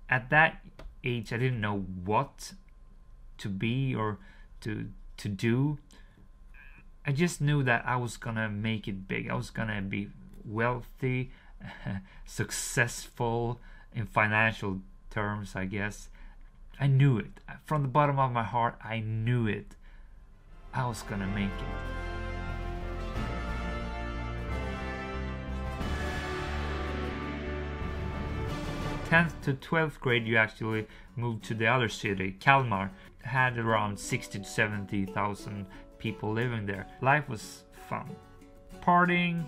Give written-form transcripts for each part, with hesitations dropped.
at that age I didn't know what to be or to do. I just knew that I was gonna make it big. I was gonna be wealthy, successful in financial terms, I guess. I knew it. From the bottom of my heart, I knew it. I was gonna make it. 10th to 12th grade, you actually moved to the other city, Kalmar. Had around 60 to 70,000 people living there. Life was fun. Partying,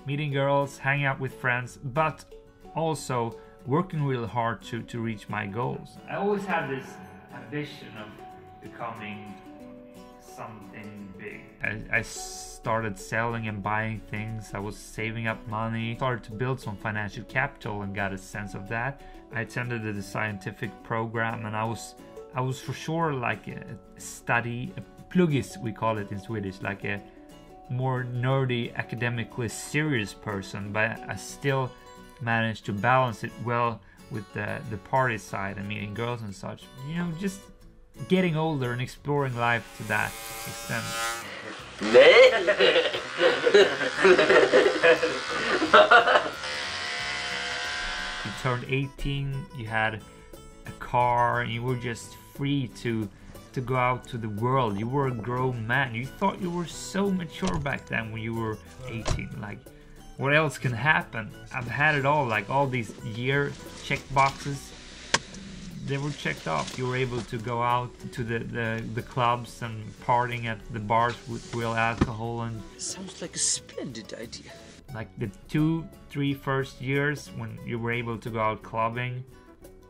meeting girls, hanging out with friends, but also working really hard to reach my goals. I always had this ambition of becoming something big. I started selling and buying things. I was saving up money, started to build some financial capital and got a sense of that. I attended the scientific program, and I was for sure like a pluggis we call it in Swedish, like a more nerdy, academically serious person, but I still managed to balance it well with the party side and meeting girls and such. You know, just getting older and exploring life to that extent. You turned 18, you had a car, and you were just free to go out to the world. You were a grown man. You thought you were so mature back then when you were 18. Like, what else can happen? I've had it all, like all these year check boxes. They were checked off. You were able to go out to the clubs and partying at the bars with real alcohol. And sounds like a splendid idea. Like the 2-3 first years when you were able to go out clubbing,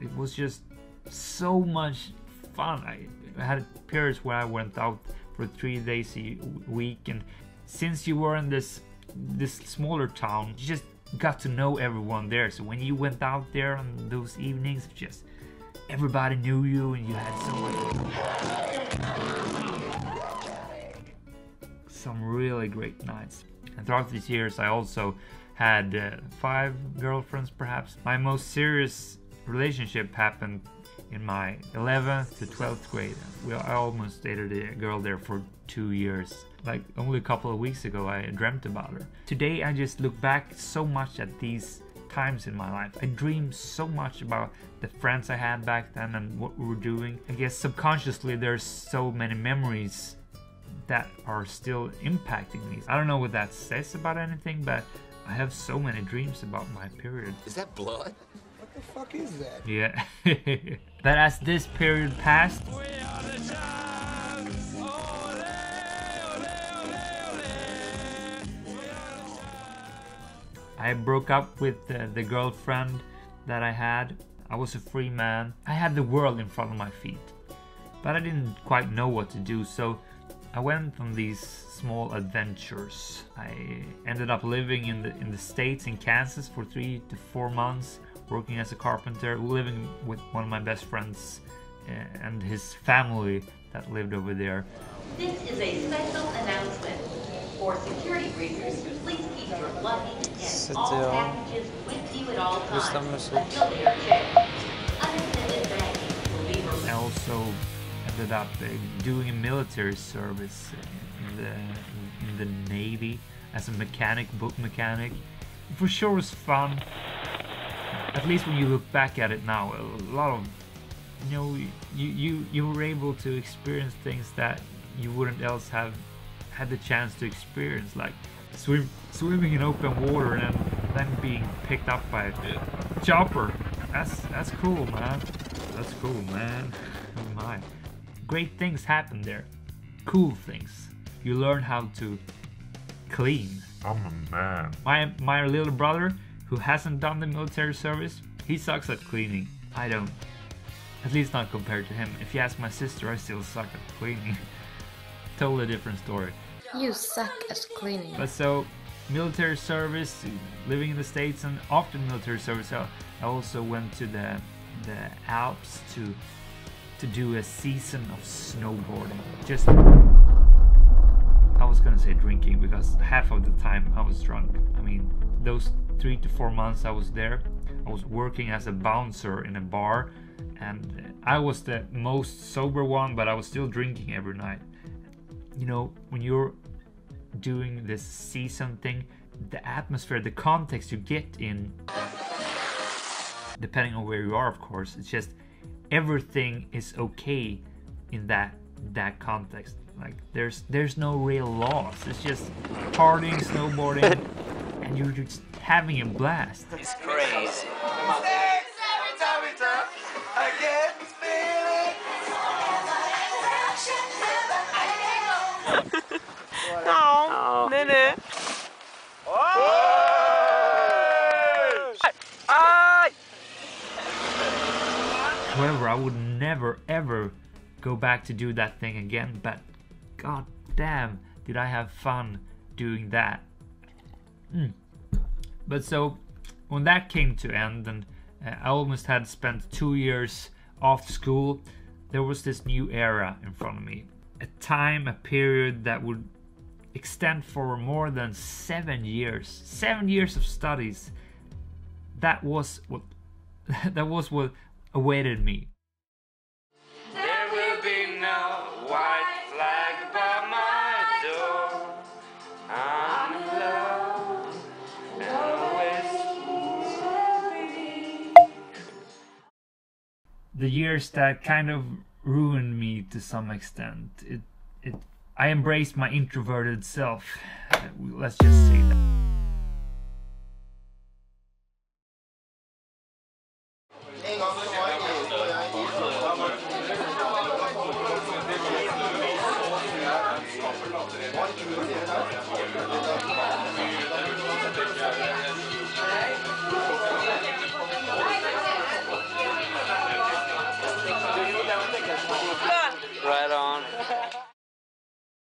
it was just so much fun. I had periods where I went out for 3 days a week, and since you were in this smaller town, you just got to know everyone there. So when you went out there on those evenings, just everybody knew you, and you had some really great nights. And throughout these years, I also had 5 girlfriends, perhaps. My most serious relationship happened in my 11th to 12th grade. I almost dated a girl there for 2 years. Like only a couple of weeks ago, I dreamt about her. Today, I just look back so much at these times in my life. I dream so much about the friends I had back then and what we were doing. I guess subconsciously there's so many memories that are still impacting me. I don't know what that says about anything, but I have so many dreams about my period. Is that blood? What the fuck is that? Yeah. But as this period passed, I broke up with the girlfriend that I had. I was a free man. I had the world in front of my feet, but I didn't quite know what to do, so I went on these small adventures. I ended up living in the States, in Kansas, for 3 to 4 months, working as a carpenter, living with one of my best friends and his family that lived over there. This is a special announcement. For security reasons, please keep your luggage and all packages with you at all times until they are checked. Unattended baggage will be removed. I also ended up doing a military service in the Navy as a boat mechanic. For sure was fun. At least when you look back at it now, a lot of, you know, you were able to experience things that you wouldn't else have had the chance to experience, like swimming in open water and then being picked up by a chopper. That's cool, man. That's cool, man. Oh my. Great things happen there. Cool things. You learn how to clean. I'm a man. My little brother, who hasn't done the military service, he sucks at cleaning. I don't. At least not compared to him. If you ask my sister, I still suck at cleaning. Totally different story. You suck at cleaning. But so, military service, living in the States, and after military service, I also went to the Alps to do a season of snowboarding. Just, I was gonna say drinking, because half of the time I was drunk. I mean, those 3 to 4 months I was there, I was working as a bouncer in a bar, and I was the most sober one, but I was still drinking every night. You know, when you're doing this season thing, the atmosphere, the context you get in, depending on where you are, of course, it's just everything is okay in that context. Like there's no real laws. It's just partying, snowboarding, and you're just having a blast. It's crazy. Ja, nej. However, I would never ever go back to do that thing again, but god damn did I have fun doing that. But so when that came to end, and I almost had spent 2 years off school, there was this new era in front of me. A period that would extend for more than 7 years. 7 years of studies. That was what awaited me. There will be no white flag by my door. I'm in love and always will be. The years that kind of ruined me to some extent. I embraced my introverted self. Let's just say that.